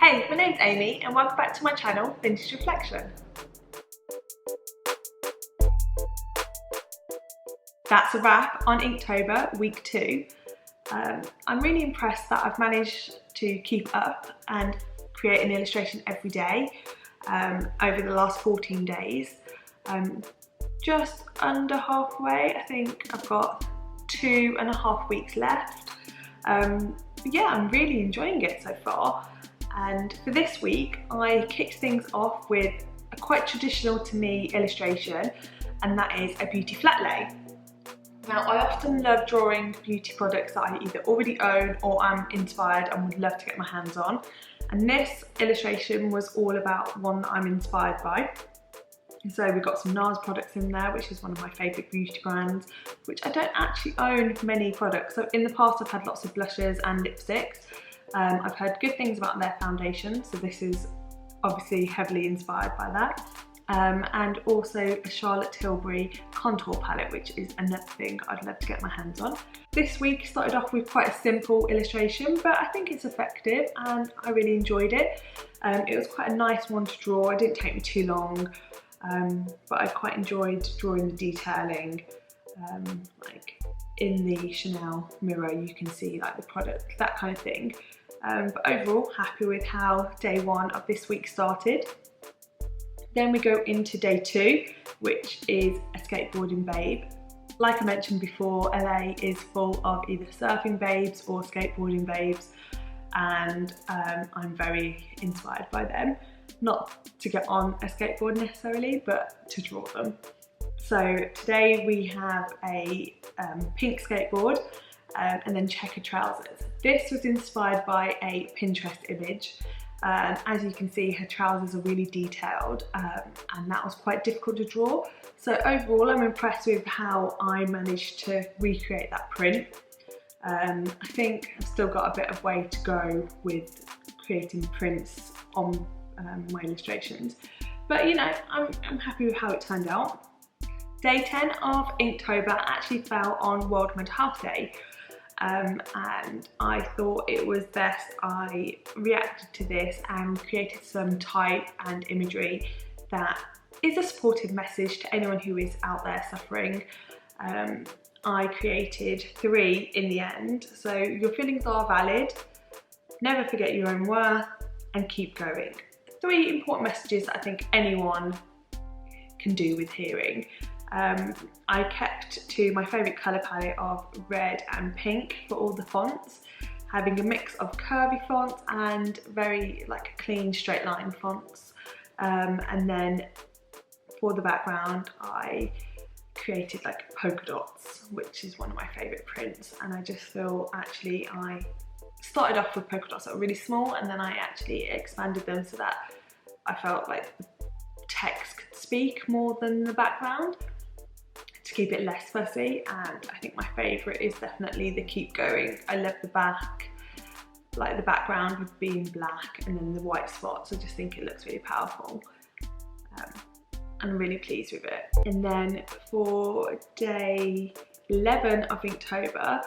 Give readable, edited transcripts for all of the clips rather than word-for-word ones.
Hey, my name's Amy and welcome back to my channel, Vintage Reflection. That's a wrap on Inktober week 2. I'm really impressed that I've managed to keep up and create an illustration every day over the last 14 days. Just under halfway, I think I've got 2.5 weeks left. Yeah, I'm really enjoying it so far. And for this week, I kicked things off with a quite traditional to me illustration, and that is a beauty flat lay. Now, I often love drawing beauty products that I either already own or am inspired and would love to get my hands on. And this illustration was all about one that I'm inspired by. So we've got some NARS products in there, which is one of my favourite beauty brands, which I don't actually own many products. So in the past, I've had lots of blushes and lipsticks. I've heard good things about their foundation, so this is obviously heavily inspired by that. And also a Charlotte Tilbury contour palette, which is another thing I'd love to get my hands on. This week started off with quite a simple illustration, but I think it's effective and I really enjoyed it. It was quite a nice one to draw. It didn't take me too long, but I quite enjoyed drawing the detailing. Like in the Chanel mirror, you can see like the product, that kind of thing. But overall, happy with how day 1 of this week started. Then we go into day 2, which is a skateboarding babe. Like I mentioned before, LA is full of either surfing babes or skateboarding babes, and I'm very inspired by them. Not to get on a skateboard necessarily, but to draw them. So today we have a pink skateboard and then checkered trousers. This was inspired by a Pinterest image. As you can see, her trousers are really detailed, and that was quite difficult to draw. So overall, I'm impressed with how I managed to recreate that print. I think I've still got a bit of way to go with creating prints on my illustrations, but you know, I'm happy with how it turned out. Day 10 of Inktober actually fell on World Mental Health Day. And I thought it was best I reacted to this and created some type and imagery that is a supportive message to anyone who is out there suffering. I created 3 in the end, so your feelings are valid, never forget your own worth, and keep going. 3 important messages that I think anyone can do with hearing. I kept to my favourite colour palette of red and pink for all the fonts, having a mix of curvy fonts and very like clean straight line fonts. And then for the background I created like polka dots, which is one of my favourite prints, and I just feel actually I started off with polka dots that were really small, and then I actually expanded them so that I felt like the text could speak more than the background, to keep it less fussy. And I think my favourite is definitely the keep going. I love the back, like the background with being black and then the white spots. I just think it looks really powerful. I'm really pleased with it. And then for day 11 of Inktober,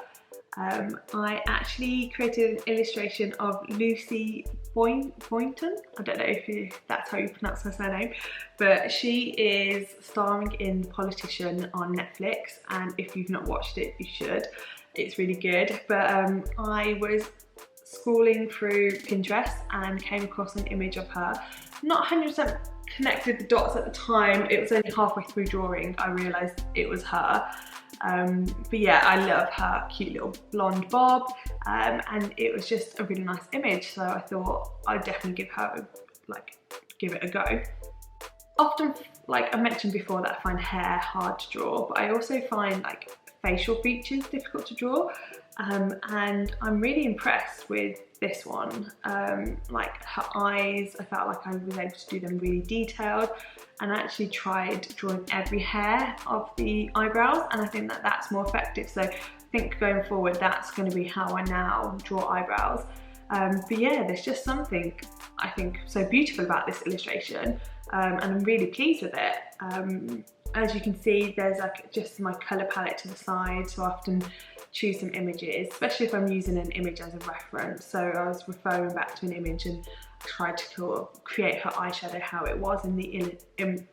I actually created an illustration of Lucy Boynton. I don't know if that's how you pronounce her surname, but she is starring in The Politician on Netflix, and if you've not watched it, you should. It's really good. But I was scrolling through Pinterest and came across an image of her. Not 100% connected the dots at the time. It was only halfway through drawing I realised it was her. But yeah, I love her cute little blonde bob, and it was just a really nice image, so I thought I'd definitely give it a go. Often, like I mentioned before, that I find hair hard to draw, but I also find like facial features difficult to draw, and I'm really impressed with this one. Like her eyes, I felt like I was able to do them really detailed, and I actually tried drawing every hair of the eyebrows, and I think that that's more effective. So I think going forward, that's going to be how I now draw eyebrows. But yeah, there's just something I think so beautiful about this illustration, and I'm really pleased with it. As you can see, there's like just my colour palette to the side, so I often choose some images, especially if I'm using an image as a reference. So I was referring back to an image and tried to create her eyeshadow how it was in the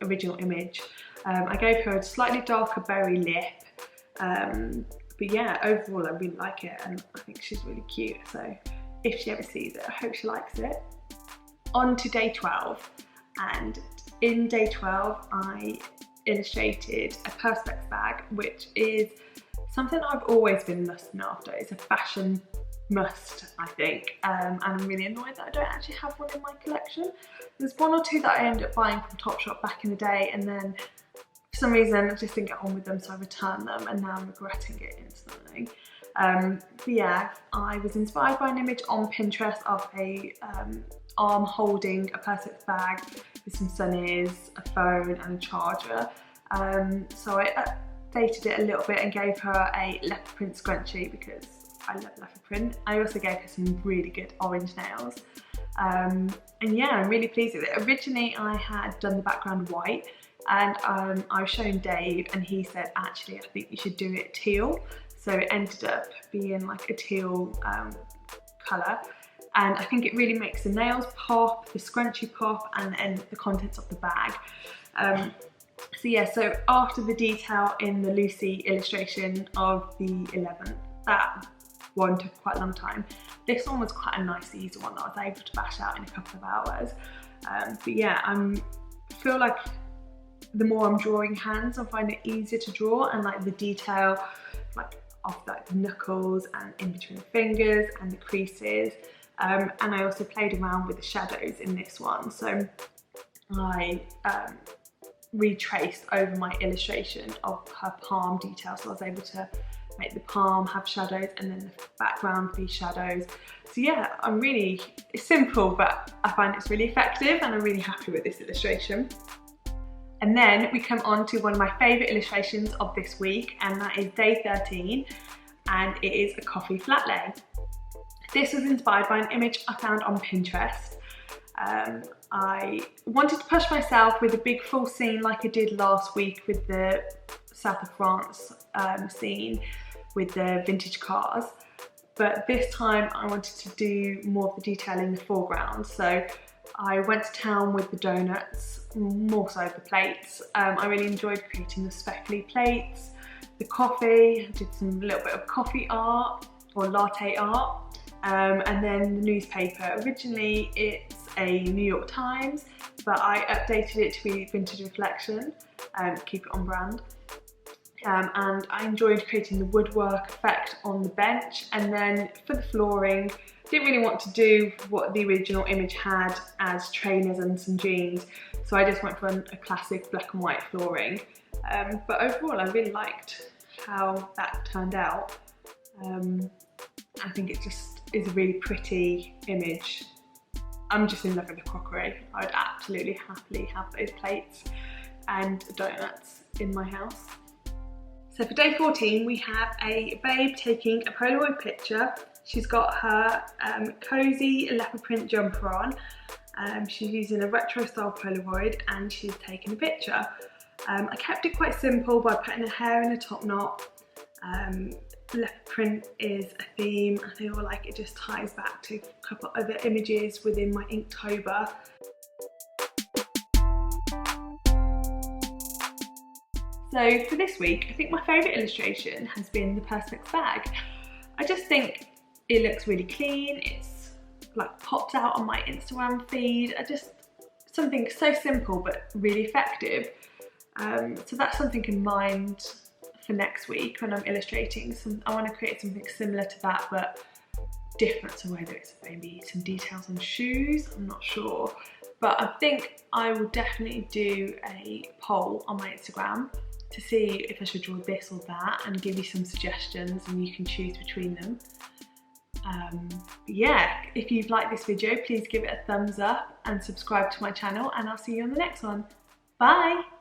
original image. I gave her a slightly darker berry lip, but yeah, overall I really like it and I think she's really cute, so if she ever sees it I hope she likes it. On to day 12, and in day 12 I illustrated a Perspex bag, which is something I've always been lusting after. It's a fashion must, I think, and I'm really annoyed that I don't actually have one in my collection. There's one or two that I ended up buying from Topshop back in the day, and then for some reason I just didn't get on with them, so I returned them and now I'm regretting it instantly. But yeah, I was inspired by an image on Pinterest of a arm holding a Perspex bag with some sunnies, a phone and a charger. So I updated it a little bit and gave her a leopard print scrunchie because I love leopard print. I also gave her some really good orange nails. And yeah, I'm really pleased with it. Originally I had done the background white, and I was showing Dave and he said, actually I think you should do it teal. So it ended up being like a teal colour, and I think it really makes the nails pop, the scrunchie pop, and the contents of the bag. So yeah, so after the detail in the Lucy illustration of the 11th, that one took quite a long time. This one was quite a nice easy one that I was able to bash out in a couple of hours. But yeah, I feel like the more I'm drawing hands, I find it easier to draw, and like the detail like of like the knuckles and in between the fingers and the creases. And I also played around with the shadows in this one. So I retraced over my illustration of her palm detail, so I was able to make the palm have shadows and then the background be shadows. So yeah, it's simple, but I find it's really effective and I'm really happy with this illustration. And then we come on to one of my favourite illustrations of this week, and that is day 13, and it is a coffee flat lay. This was inspired by an image I found on Pinterest. I wanted to push myself with a big full scene like I did last week with the South of France scene with the vintage cars, but this time I wanted to do more of the detail in the foreground. So I went to town with the donuts, more so the plates. I really enjoyed creating the speckly plates, the coffee, I did some little bit of coffee art or latte art, and then the newspaper. Originally it's a New York Times, but I updated it to be Vintage Reflection, keep it on brand. And I enjoyed creating the woodwork effect on the bench, and then for the flooring, didn't really want to do what the original image had as trainers and some jeans, so I just went for a classic black and white flooring. But overall I really liked how that turned out. I think it just is a really pretty image. I'm just in love with the crockery. I would absolutely happily have those plates and donuts in my house. So for day 14 we have a babe taking a Polaroid picture. She's got her cozy leopard print jumper on. She's using a retro style Polaroid and she's taking a picture. I kept it quite simple by putting her hair in a top knot. Leopard print is a theme. I feel like it just ties back to a couple of other images within my Inktober. So for this week, I think my favourite illustration has been the Perspex bag. I just think it looks really clean, it's like popped out on my Instagram feed. Something so simple but really effective. So that's something in mind for next week when I'm illustrating. I want to create something similar to that but different, so whether it's maybe some details on shoes, I'm not sure. But I think I will definitely do a poll on my Instagram to see if I should draw this or that and give you some suggestions and you can choose between them. Yeah, if you've liked this video, please give it a thumbs up and subscribe to my channel, and I'll see you on the next one. Bye!